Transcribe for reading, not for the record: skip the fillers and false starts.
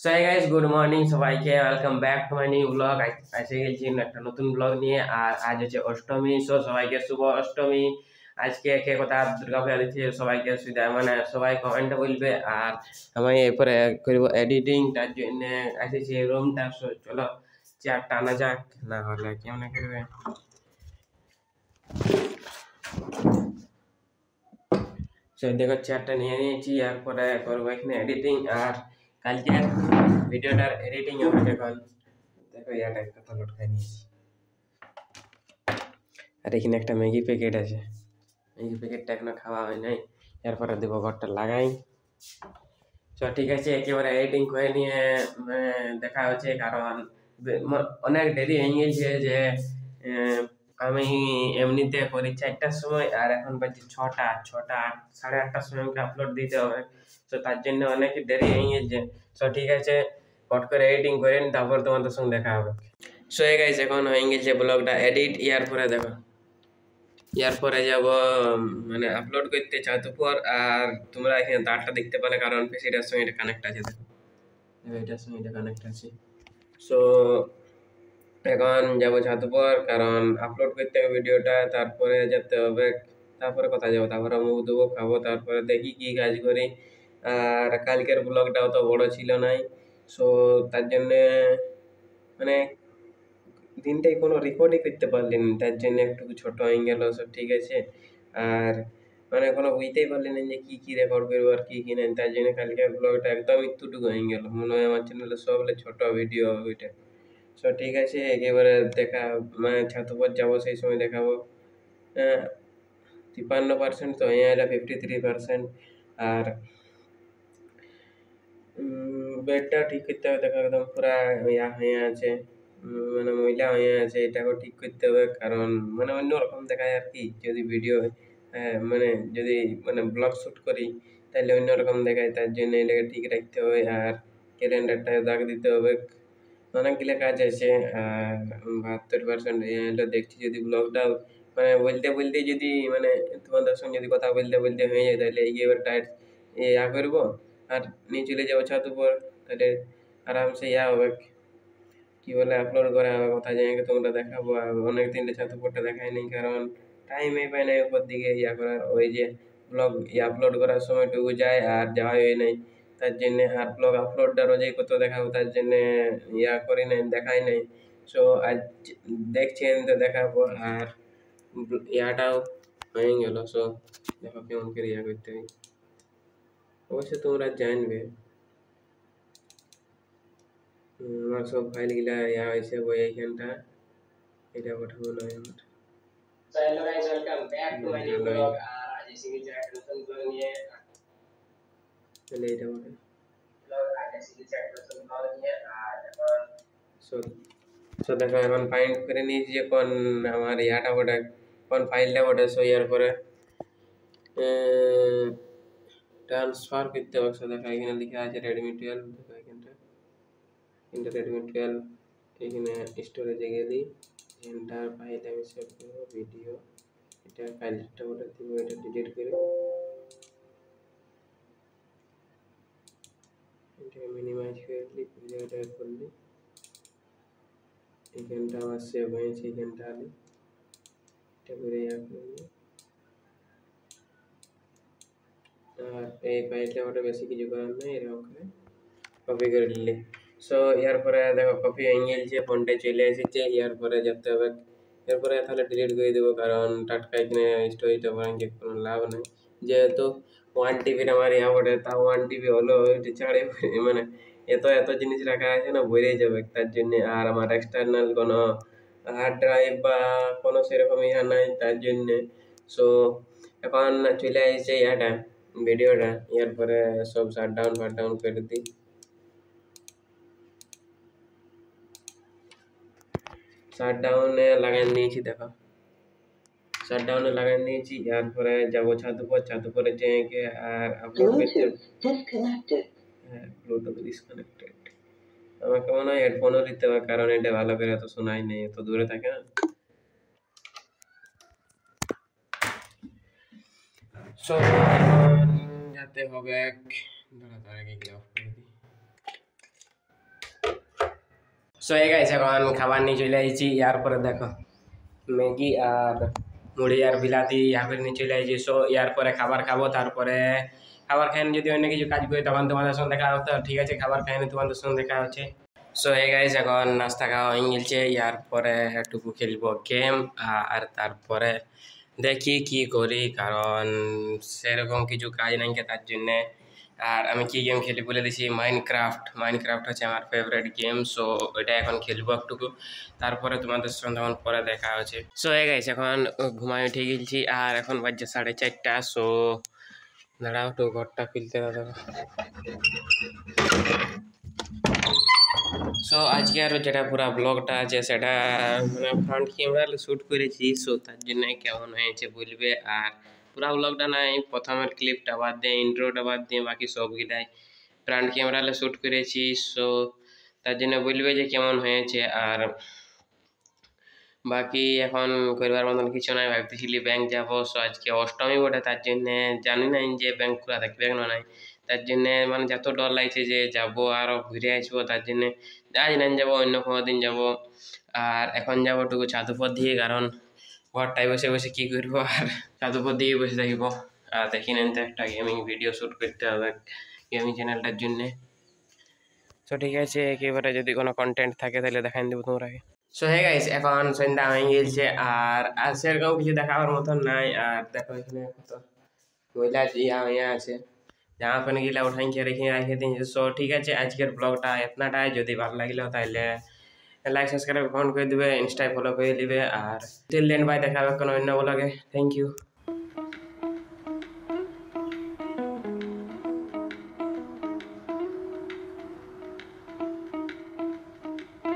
So hi guys, good morning সবাইকে। Welcome back to my new blog. এসে গেছি একটা নতুন ব্লগ নিয়ে। আর আজ হচ্ছে অষ্টমী। সো সবাইকে শুভ অষ্টমী। আজকে কে কথা দুর্গা পূজা দিচ্ছে সবাইকে সুবিধা, মানে সবাই কমেন্টে বলবে। আর আমি এরপরে করবো এডিটিং, তার জন্য এসেছি রুমটা। সো চলো চেয়ারটা আনা যাক, না হলে কেমন করবে। সো দেখো চেয়ারটা নিয়ে নিয়েছি, এরপরে করবো এখানে এডিটিং। আর কালকে ভিডিওটার এডিটিং হবে। এখন দেখো ইয়াটা কথা লটকাই নিয়েছি। আর এখানে একটা ম্যাগি প্যাকেট আছে, ম্যাগি প্যাকেটটা এখনো খাওয়া হয় নাই। এরপরে দেবো ঘরটা লাগাই। তো ঠিক আছে, একেবারে এডিটিং করে নিয়ে দেখা হচ্ছে। কারণ অনেক দেরি হয়ে গেছে যে আমি এমনিতে করি 4টার সময়, আর এখন বাজে 6টা 8:30 সময় আমাকে আপলোড দিতে হবে। তো তার জন্য অনেক দেরি হয়ে গেছে। তো ঠিক আছে, কট করে এডিটিং করে নি, তারপর তোমাদের সঙ্গে দেখা হবে। সো এই গাইস, এখন হয়ে গেছে ব্লগটা এডিট। ইয়ার পরে দেখো, ইয়ার পরে যাব মানে আপলোড করতে চাতুপুর। আর তোমরা এখানে তারটা দেখতে পারে, কারণ সেটার সঙ্গে এটা কানেক্ট আছে। দেখো এটার সঙ্গে এটা কানেক্ট আছে। সো এখন যাব ছাতুপুর, কারণ আপলোড করতে হবে ভিডিওটা, তারপরে যেতে হবে। তারপরে কোথায় যাবো, তারপরে মুখ দেবো, খাবো, তারপরে দেখি কি কাজ করি। আর কালকের ব্লগটাও তো বড় ছিল নাই। সো তার জন্যে মানে দিনটাই কোনো রেকর্ডই করতে পারলি না, তার জন্য একটু ছোট হয়ে গেল। সব ঠিক আছে। আর মানে কোনো বুঝতেই পারলি না যে কি কি রেকর্ড করবো আর কি কি নেই, তার জন্য কালকের ব্লগটা একদম একটুটুকু হয়ে গেল। মনে হয় আমার চ্যানেলে সব ছোট ভিডিও হবে ওইটা। সো ঠিক আছে, একেবারে দেখা মানে ছাতুপুর যাবো, সেই সময় দেখাবো। 53% তো হয়ে এলো, 53%। আর বেডটা ঠিক করতে হবে। দেখো একদম পুরা ইয়া হয়ে আছে, মানে ময়লা হয়ে আছে। এটাকেও ঠিক করতে হবে, কারণ মানে অন্যরকম দেখায় আর কি। যদি ভিডিও মানে যদি মানে ব্লগ শ্যুট করি তাহলে অন্যরকম দেখায়, তার জন্য এটাকে ঠিক রাখতে হবে। আর ক্যালেন্ডারটা দাগ দিতে হবে। অনেকগুলো কাজ আছে। আর 72% এটা দেখছি। যদি ব্লগটা মানে বলতে বলতে যদি মানে তোমাদের সঙ্গে যদি কথা বলতে বলতে হয়ে যায়, তাহলে এবার টাইট ইয়া করবো আর নিয়ে চলে যাবো ছাদ উপর। তাহলে আরামসে ইয়া হবে, কি বলে, আপলোড করা হবে। কোথায় যাই তোমরা দেখাবো। আর অনেকদিন ছাদ উপরটা দেখাই নেই, কারণ টাইমই পাই না উপর দিকে ইয়া করার। ওই যে ব্লগ আপলোড করার সময়টুকু যায় আর যাওয়া হয় নাই, তার জন্যে। আর ব্লগ আপলোডটা রোজই কত দেখাবো, তার জন্যে ইয়া করি নাই, দেখাই নাই। সো আজ দেখছেন তো দেখাবো। আর ইয়াটাও হয়ে গেল। সো দেখো কেমন করে ইয়া করতে হয়, অবশ্যই তোমরা জানবে। আমার সব ফাইলগুলা ইয়া হয়েছে বই এইখানটা, এটা পাঠাবো নয় আমার। So hello guys, welcome back to my new vlog. আর আজ এসে গেছি একটা নতুন vlog নিয়ে। তাহলে এটা বলে vlog, আজ এসে গেছি একটা নতুন vlog নিয়ে। আর এখন সো সো দেখো, এখন ফাইন্ড করে নিয়েছি যে কোন আমার ইয়াটা ওটা, কোন ফাইলটা ওটা। সো ইয়ার পরে ট্রান্সফার করতে হবে। সো দেখো এখানে লেখা আছে রেডমি 12। দেখো এখানটা, কিন্তু রেডমি 12 এখানে স্টোরেজে গেলি এন্টার ফাইল আমি সেভ করবো ভিডিও। এটা ফাইলটা ওটা দিব, এটা ডিলিট করে এটাকে মিনিমাইজ করে দিলি, ভিডিওটা করলি। এখানটা আমার সেভ হয়েছে, এখানটা আলি এটা করে ইয়া করলি। আর এই ফাইলটা ওটা বেশি কিছু করার নেই, এরকম করে কপি করে নিলি। সো ইয়ার পরে দেখো কপি হয়ে গেছে, ফোনটা চলে এসেছে। ইয়ার পরে যেতে হবে, এরপরে তাহলে ডিলিট করে দেবো, কারণ টাটকা এখানে স্টোরিটা বানাতে কোনো লাভ নেই। যেহেতু 1 টিবির আমার ইয়া ওঠে, তা 1 টিবি হলো এটা ছাড়ে মানে এত এত জিনিস রাখা আছে না, বেড়ে যাবে তার জন্যে। আর আমার এক্সটার্নাল কোনো হার্ড ড্রাইভ বা কোনো সেরকম ইয়া নাই, তার জন্যে। সো এখন চলে আসছে ইয়াটা ভিডিওটা। ইয়ার পরে সব শাটডাউন করে দিই। শাটডাউনে লাগাই নিয়েছি, দেখো শাটডাউনে লাগাই নিয়েছি। এরপরে যাবো ছাদ উপর, ছাদ উপরে যেয়ে আর আপলোড করতে। হ্যাঁ, ব্লুটুথ ডিসকানেক্টেড। আমাকে মনে হয় হেডফোনও দিতে হবে, কারণ এটা ভালো করে এত শোনাই নেই, এত দূরে থাকে না। সো এখন যেতে হবে, দাঁড়া তার আগে অফ করে দিই। সো এই গাইস এখন খাবার নিয়ে চলে আসছি, ইয়ার পরে দেখো ম্যাগি আর মুড়ি আর বিলাতি ইয়ার নিয়ে চলে আসছি। সো ইয়ার পরে খাবার খাবো, তারপরে খাবার খাই যদি অন্য কিছু কাজ করি তখন তোমাদের সঙ্গে দেখা হতো। ঠিক আছে, খাবার খাইনি তোমাদের সঙ্গে দেখা হচ্ছে। সো এই গাইস এখন নাস্তা খাওয়া হয়ে গেছে, ইয়ার পরে একটুকু খেলবো গেম, আর তারপরে দেখি কি করি, কারণ সেরকম কিছু কাজ নাই তার জন্যে। আর আমি কি গেম খেলি বলে দিছি, মাইনক্রাফট হচ্ছে আমার ফেভারিট গেম। সো ওইটা এখন খেলবো একটুকু, তারপরে তোমাদের সঙ্গে তখন পরে দেখা হচ্ছে। সো এই গাইস এখন ঘুমায় উঠে গেছি, আর এখন বাজছে 4:30। সো দাঁড়াও একটু ঘরটা খুলতে দাও। সো আজকে আর যেটা পুরো ব্লগটা আছে সেটা মানে ফ্রন্ট ক্যামেরা শ্যুট করেছি। সো তার জন্য কেমন হয়েছে বলবে, আর পুরো ব্লগটা নাই, প্রথমের ক্লিপটা বাদ দিয়ে ইন্ট্রোটা বাদ দিয়ে বাকি সবগুলাই ফ্রন্ট ক্যামেরা শ্যুট করেছি। সো তার জন্য বলবে যে কেমন হয়েছে। আর বাকি এখন করবার মতন কিছু নাই, ভাবতেছিলি ব্যাংক যাবো। সো আজকে অষ্টমী বটে, তার জন্যে জানি নাই যে ব্যাংক খোলা থাকবে না নাই, তার জন্যে মানে যত ডর লাগছে যে যাবো আরও ঘুরে আসবো, তার জন্যে আজ নাই যাবো, অন্য কোনো দিন যাবো। আর এখন যাবো টুকু ছাদুপর দিয়ে, কারণ ঘরটায় বসে বসে কী করবো, আর ছাদুপর দিয়ে বসে থাকবো। আর দেখি নেন তো একটা গেমিং ভিডিও শ্যুট করতে হবে গেমিং চ্যানেলটার জন্যে। সো ঠিক আছে, একেবারে যদি কোনো কন্টেন্ট থাকে তাহলে দেখাই দেবো তোমরাকে। সো হে গাইস এখন সন্ধ্যা হয়ে গেছে, আর সেরকম কিছু দেখাবার মতন নাই। আর দেখো এখানে কত মহিলা ইয়া আছে, জামা প্যান্ট গিলা উঠাই রেখে দিয়েছে। সো ঠিক আছে, আজকের ব্লগটা এতনাটাই। যদি ভালো লাগলো তাহলে লাইক সাবস্ক্রাইব কমেন্ট করে দিবে, ইনস্টায় ফলো করে দিবে। আর টিল দেন বাই, দেখা হবে কোনো অন্য ব্লগে। Thank you.